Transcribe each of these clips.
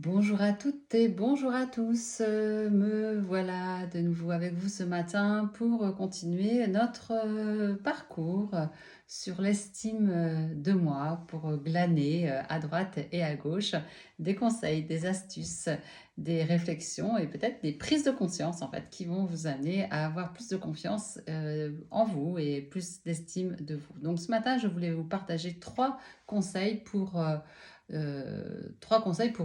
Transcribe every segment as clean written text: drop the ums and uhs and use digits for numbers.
Bonjour à toutes et bonjour à tous. Me voilà de nouveau avec vous ce matin pour continuer notre parcours sur l'estime de moi, pour glaner à droite et à gauche des conseils, des astuces, des réflexions et peut-être des prises de conscience en fait qui vont vous amener à avoir plus de confiance en vous et plus d'estime de vous. Donc ce matin, je voulais vous partager trois conseils pour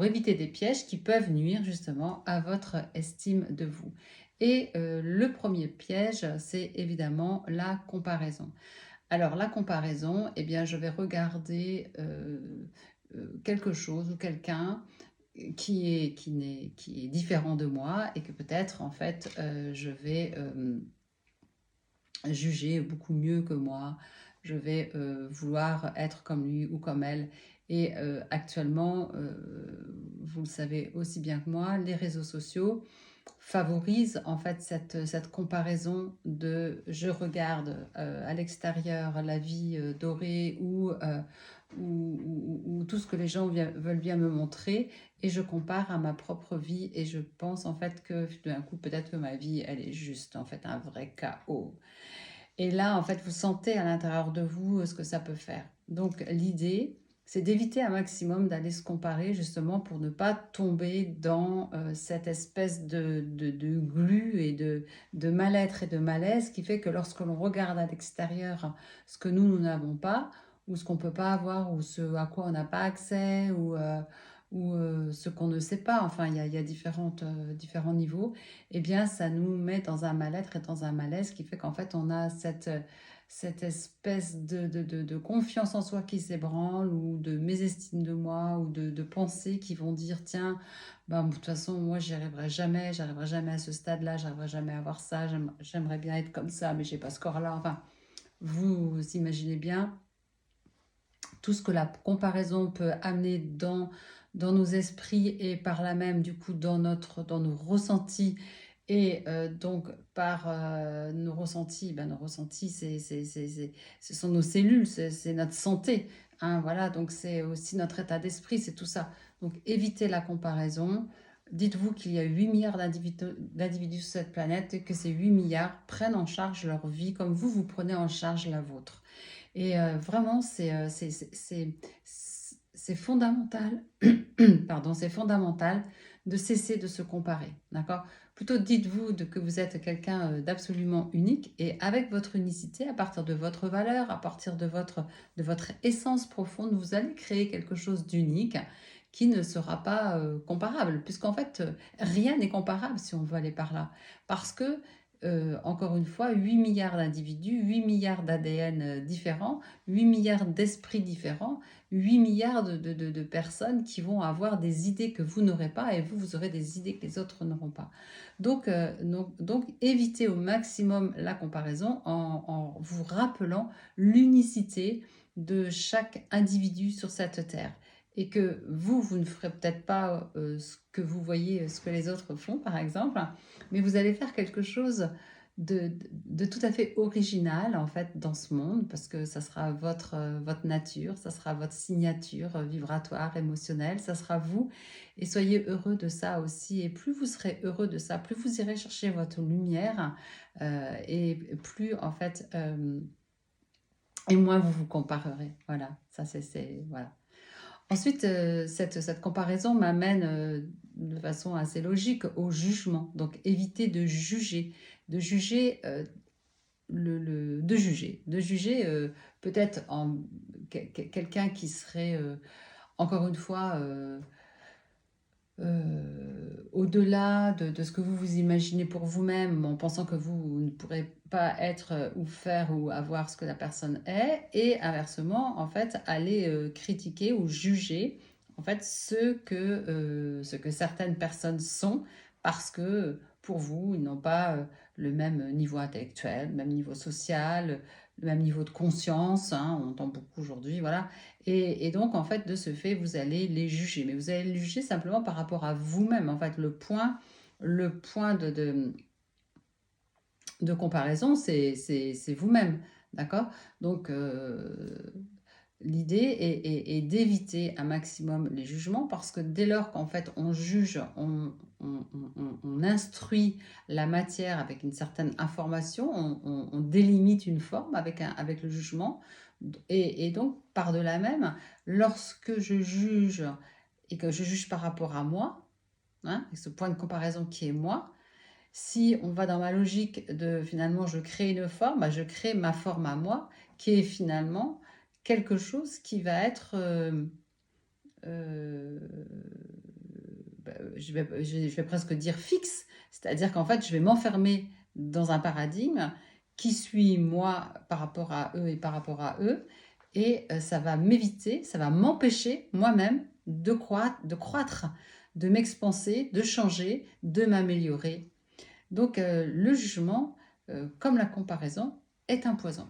éviter des pièges qui peuvent nuire justement à votre estime de vous. Et le premier piège, c'est évidemment la comparaison. Alors la comparaison, eh bien, je vais regarder quelque chose ou quelqu'un qui est différent de moi et que peut-être en fait je vais juger beaucoup mieux que moi, je vais vouloir être comme lui ou comme elle. Et actuellement, vous le savez aussi bien que moi, les réseaux sociaux favorisent en fait cette comparaison de je regarde à l'extérieur la vie dorée ou tout ce que les gens veulent bien me montrer et je compare à ma propre vie et je pense en fait que d'un coup peut-être que ma vie elle est juste en fait un vrai chaos. Et là, en fait, vous sentez à l'intérieur de vous ce que ça peut faire. Donc, l'idée, c'est d'éviter un maximum d'aller se comparer justement pour ne pas tomber dans cette espèce de glu et de mal-être et de malaise qui fait que lorsque l'on regarde à l'extérieur ce que nous n'avons pas, ou ce qu'on ne peut pas avoir, ou ce à quoi on n'a pas accès, ou ce qu'on ne sait pas, enfin, il y a différents niveaux, eh bien, ça nous met dans un mal-être et dans un malaise qui fait qu'en fait, on a cette espèce de confiance en soi qui s'ébranle ou de mésestime de moi ou de pensées qui vont dire, tiens, ben, de toute façon, moi, j'arriverai jamais à ce stade-là, j'arriverai jamais à avoir ça, j'aimerais bien être comme ça, mais j'ai pas ce corps-là. Enfin, vous imaginez bien tout ce que la comparaison peut amener dans nos esprits et par là même du coup dans nos ressentis et donc par nos ressentis ce sont nos cellules, c'est notre santé, hein, voilà, donc c'est aussi notre état d'esprit, c'est tout ça. Donc évitez la comparaison. Dites-vous qu'il y a 8 milliards d'individus sur cette planète et que ces 8 milliards prennent en charge leur vie comme vous prenez en charge la vôtre. Et vraiment, c'est fondamental, pardon, c'est fondamental de cesser de se comparer, d'accord? Plutôt dites-vous que vous êtes quelqu'un d'absolument unique et avec votre unicité, à partir de votre valeur, à partir de votre essence profonde, vous allez créer quelque chose d'unique qui ne sera pas comparable, puisqu'en fait, rien n'est comparable si on veut aller par là. Parce que encore une fois, 8 milliards d'individus, 8 milliards d'ADN différents, 8 milliards d'esprits différents, 8 milliards de personnes qui vont avoir des idées que vous n'aurez pas et vous aurez des idées que les autres n'auront pas. Donc, évitez au maximum la comparaison en vous rappelant l'unicité de chaque individu sur cette terre. Et que vous ne ferez peut-être pas ce que vous voyez, ce que les autres font, par exemple, mais vous allez faire quelque chose de tout à fait original en fait dans ce monde parce que ça sera votre nature, ça sera votre signature vibratoire, émotionnelle, ça sera vous et soyez heureux de ça aussi et plus vous serez heureux de ça, plus vous irez chercher votre lumière et plus en fait et moins vous vous comparerez. Voilà, ça voilà. Ensuite, cette comparaison m'amène de façon assez logique au jugement. Donc, évitez de juger, de juger peut-être quelqu'un qui serait, encore une fois, au-delà de ce que vous imaginez pour vous-même, en pensant que vous ne pourrez pas être ou faire ou avoir ce que la personne est, et inversement, en fait, aller critiquer ou juger en fait ce que certaines personnes sont, parce que pour vous, ils n'ont pas le même niveau intellectuel, le même niveau social, le même niveau de conscience, hein, on entend beaucoup aujourd'hui, voilà, et donc, en fait, de ce fait, vous allez les juger. Mais vous allez les juger simplement par rapport à vous-même. En fait, le point de comparaison, c'est vous-même. D'accord? Donc, l'idée est d'éviter un maximum les jugements parce que dès lors qu'en fait on juge, on instruit la matière avec une certaine information, on délimite une forme avec le jugement. Et donc, par de là même, lorsque je juge et que je juge par rapport à moi, hein, et ce point de comparaison qui est moi, si on va dans ma logique de finalement je crée une forme, bah, je crée ma forme à moi qui est finalement quelque chose qui va être, euh, bah, je vais presque dire fixe, c'est-à-dire qu'en fait je vais m'enfermer dans un paradigme qui suit moi par rapport à eux et par rapport à eux, et ça va m'éviter, ça va m'empêcher moi-même de croître, de m'expanser, de changer, de m'améliorer. Donc le jugement, comme la comparaison, est un poison.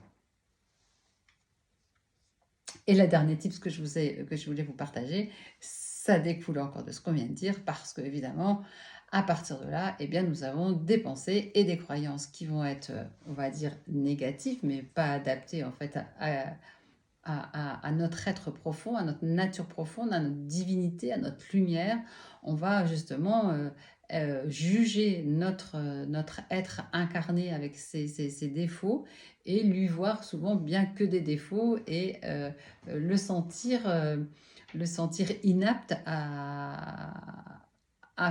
Et le dernier tip que je voulais vous partager, ça découle encore de ce qu'on vient de dire, parce que évidemment, à partir de là, eh bien, nous avons des pensées et des croyances qui vont être, on va dire, négatives, mais pas adaptées en fait à notre être profond, à notre nature profonde, à notre divinité, à notre lumière. On va justement juger notre être incarné avec ses défauts et lui voir souvent bien que des défauts et le sentir inapte à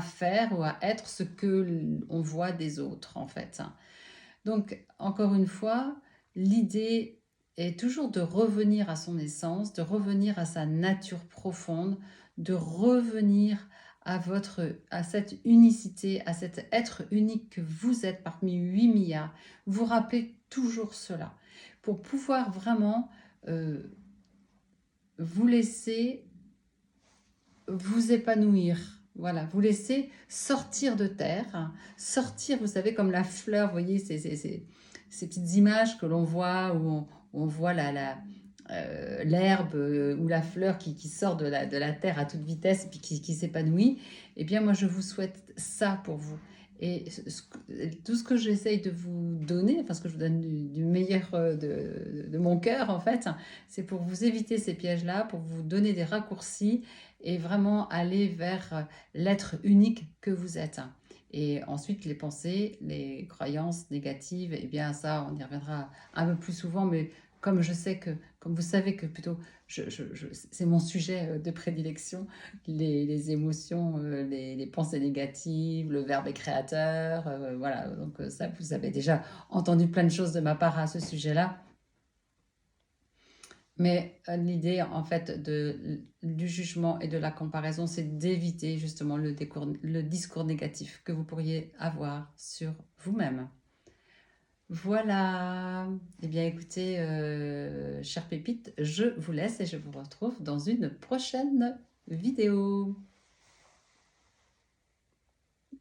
faire ou à être ce que on voit des autres en fait. Donc encore une fois, l'idée est toujours de revenir à son essence, de revenir à sa nature profonde, de revenir à cette unicité, à cet être unique que vous êtes parmi 8 milliards. Vous rappelez toujours cela pour pouvoir vraiment euh, vous laisser vous épanouir. Voilà, vous laisser sortir de terre, hein, sortir, vous savez, comme la fleur, vous voyez, ces petites images que l'on voit, où on voit l'herbe ou la fleur qui sort de la terre à toute vitesse et puis qui s'épanouit. Eh bien, moi, je vous souhaite ça pour vous. Et tout ce que j'essaye de vous donner, enfin ce que je vous donne du meilleur de mon cœur, en fait, c'est pour vous éviter ces pièges-là, pour vous donner des raccourcis et vraiment aller vers l'être unique que vous êtes. Et ensuite, les pensées, les croyances négatives, eh bien ça, on y reviendra un peu plus souvent, mais comme je sais que, comme vous savez que plutôt, c'est mon sujet de prédilection, les émotions, les pensées négatives, le verbe est créateur, voilà, donc ça, vous avez déjà entendu plein de choses de ma part à ce sujet-là. Mais l'idée, en fait, du jugement et de la comparaison, c'est d'éviter justement le discours négatif que vous pourriez avoir sur vous-même. Voilà. Eh bien, écoutez, chère pépite, je vous laisse et je vous retrouve dans une prochaine vidéo.